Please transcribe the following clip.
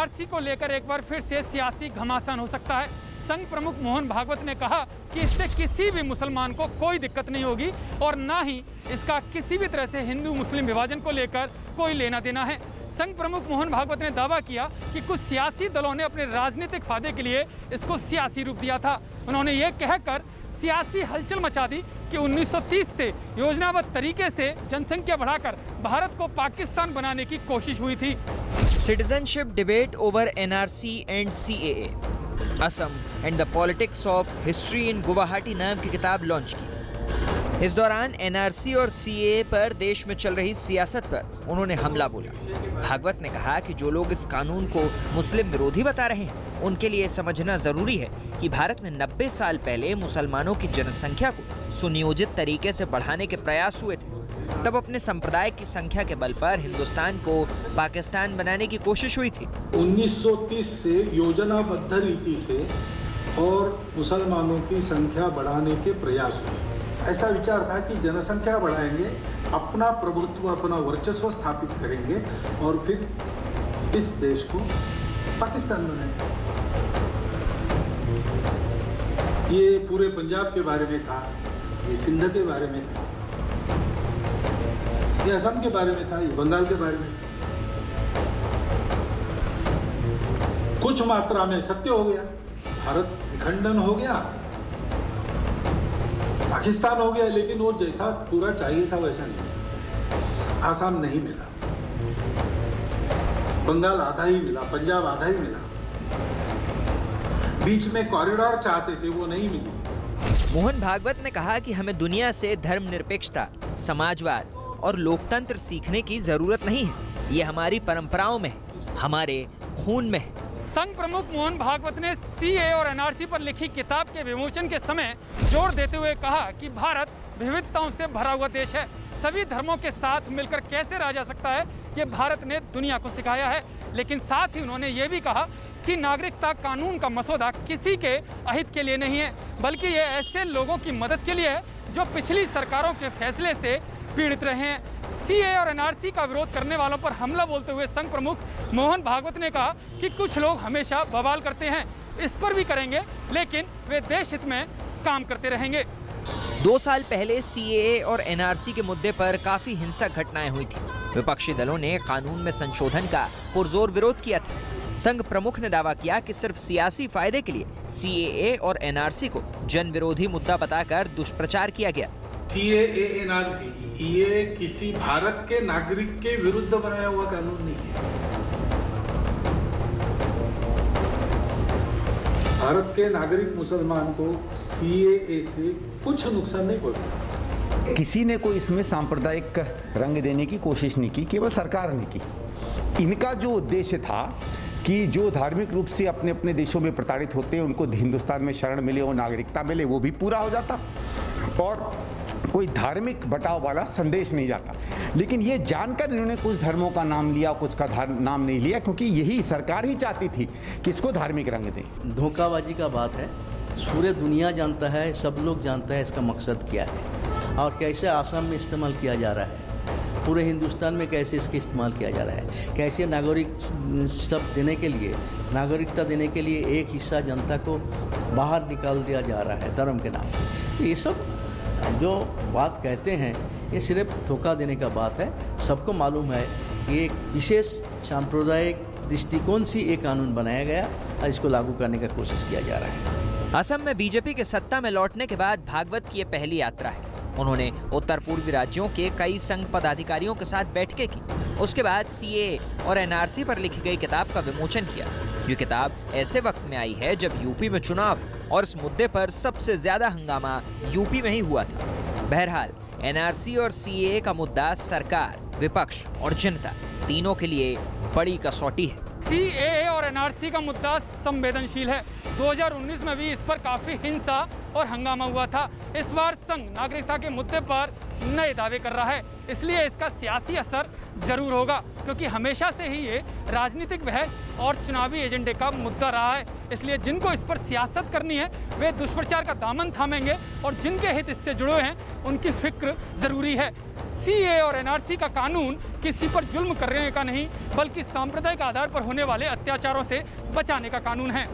NRC को लेकर एक बार फिर से सियासी घमासान हो सकता है। संघ प्रमुख मोहन भागवत ने कहा कि इससे किसी भी मुसलमान को कोई दिक्कत नहीं होगी और ना ही इसका किसी भी तरह से हिंदू मुस्लिम विभाजन को लेकर कोई लेना देना है। संघ प्रमुख मोहन भागवत ने दावा किया कि कुछ सियासी दलों ने अपने राजनीतिक फायदे के लिए इसको सियासी रूप दिया था। उन्होंने ये कहकर सियासी हलचल मचा दी कि 1930 से योजनाबद्ध तरीके से जनसंख्या बढ़ाकर भारत को पाकिस्तान बनाने की कोशिश हुई थी। Citizenship debate over NRC and CAA, Assam and the politics of history in Guwahati नाम की किताब लॉन्च की। इस दौरान एनआरसी और सीएए पर देश में चल रही सियासत पर उन्होंने हमला बोला। भागवत ने कहा कि जो लोग इस कानून को मुस्लिम विरोधी बता रहे हैं उनके लिए समझना जरूरी है कि भारत में 90 साल पहले मुसलमानों की जनसंख्या को सुनियोजित तरीके से बढ़ाने के प्रयास हुए थे। तब अपने संप्रदाय की संख्या के बल पर हिंदुस्तान को पाकिस्तान बनाने की कोशिश हुई थी। 1930 से योजनाबद्ध रीति से और मुसलमानों की संख्या बढ़ाने के प्रयास हुए। ऐसा विचार था कि जनसंख्या बढ़ाएंगे, अपना प्रभुत्व अपना वर्चस्व स्थापित करेंगे और फिर इस देश को पाकिस्तान बनाएंगे। ये पूरे पंजाब के बारे में था, ये सिंध के बारे में था, ये असम के बारे में था, ये बंगाल के बारे में था। कुछ मात्रा में सत्य हो गया, भारत विखंडन हो गया, पाकिस्तान हो गया, लेकिन वो जैसा पूरा चाहिए था वैसा नहीं मिला। आसाम नहीं मिला, बंगाल आधा ही मिला, पंजाब आधा ही मिला, बीच में कॉरिडोर चाहते थे वो नहीं मिली। मोहन भागवत ने कहा कि हमें दुनिया से धर्मनिरपेक्षता, समाजवाद और लोकतंत्र सीखने की जरूरत नहीं है। ये हमारी परंपराओं में है, हमारे खून में है। संघ प्रमुख मोहन भागवत ने सीएए और एनआरसी पर लिखी किताब के विमोचन के समय जोर देते हुए कहा कि भारत विविधताओं से भरा हुआ देश है। सभी धर्मों के साथ मिलकर कैसे रहा जा सकता है, ये भारत ने दुनिया को सिखाया है। लेकिन साथ ही उन्होंने ये भी कहा कि नागरिकता कानून का मसौदा किसी के अहित के लिए नहीं है, बल्कि ये ऐसे लोगों की मदद के लिए है जो पिछली सरकारों के फैसले से पीड़ित रहे हैं। सीएए और एनआरसी का विरोध करने वालों पर हमला बोलते हुए संघ प्रमुख मोहन भागवत ने कहा कि कुछ लोग हमेशा बवाल करते हैं, इस पर भी करेंगे, लेकिन वे देश हित में काम करते रहेंगे। 2 साल पहले सीएए और एनआरसी के मुद्दे पर काफी हिंसक घटनाएं हुई थी। विपक्षी दलों ने कानून में संशोधन का पुरजोर विरोध किया था। संघ प्रमुख ने दावा किया कि सिर्फ सियासी फायदे के लिए सीएए और एनआरसी को जन विरोधी मुद्दा बताकर दुष्प्रचार किया गया। सीएए एनआरसी ये किसी भारत के नागरिक के विरुद्ध बनाया हुआ कानून नहीं है। भारत के नागरिक मुसलमान को सीएए से कुछ नुकसान नहीं पहुंचता। किसी ने कोई इसमें सांप्रदायिक रंग देने की कोशिश नहीं की, केवल सरकार ने की। इनका जो उद्देश्य था कि जो धार्मिक रूप से अपने अपने देशों में प्रताड़ित होते हैं उनको हिंदुस्तान में शरण मिले और नागरिकता मिले, वो भी पूरा हो जाता और कोई धार्मिक बटाव वाला संदेश नहीं जाता। लेकिन ये जानकर इन्होंने कुछ धर्मों का नाम लिया, कुछ का नाम नहीं लिया, क्योंकि यही सरकार ही चाहती थी कि इसको धार्मिक रंग दें। धोखाबाजी का बात है, पूरे दुनिया जानता है, सब लोग जानता है इसका मकसद क्या है और कैसे आसाम में इस्तेमाल किया जा रहा है, पूरे हिंदुस्तान में कैसे इसका इस्तेमाल किया जा रहा है, कैसे नागरिक सब देने के लिए, नागरिकता देने के लिए एक हिस्सा जनता को बाहर निकाल दिया जा रहा है धर्म के नाम पर। तो ये सब जो बात कहते हैं ये सिर्फ धोखा देने का बात है। सबको मालूम है कि एक विशेष सांप्रदायिक दृष्टिकोण से ये कानून बनाया गया और इसको लागू करने का कोशिश किया जा रहा है। असम में बीजेपी के सत्ता में लौटने के बाद भागवत की ये पहली यात्रा है। उन्होंने उत्तर पूर्वी राज्यों के कई संघ पदाधिकारियों के साथ बैठकें की। उसके बाद सीएए और एनआरसी पर लिखी गई किताब का विमोचन किया। ये किताब ऐसे वक्त में आई है जब यूपी में चुनाव और इस मुद्दे पर सबसे ज्यादा हंगामा यूपी में ही हुआ था। बहरहाल एनआरसी और सीएए का मुद्दा सरकार, विपक्ष और जनता तीनों के लिए बड़ी कसौटी है। सीएए और एनआरसी का मुद्दा संवेदनशील है। 2019 में भी इस पर काफी हिंसा और हंगामा हुआ था। इस बार संघ नागरिकता के मुद्दे पर नए दावे कर रहा है, इसलिए इसका सियासी असर जरूर होगा, क्योंकि हमेशा से ही ये राजनीतिक बहस और चुनावी एजेंडे का मुद्दा रहा है। इसलिए जिनको इस पर सियासत करनी है वे दुष्प्रचार का दामन थामेंगे और जिनके हित इससे जुड़े हैं उनकी फिक्र जरूरी है। सीएए और एनआरसी का कानून किसी पर जुल्म करने का नहीं, बल्कि सांप्रदायिक आधार पर होने वाले अत्याचारों से बचाने का कानून है।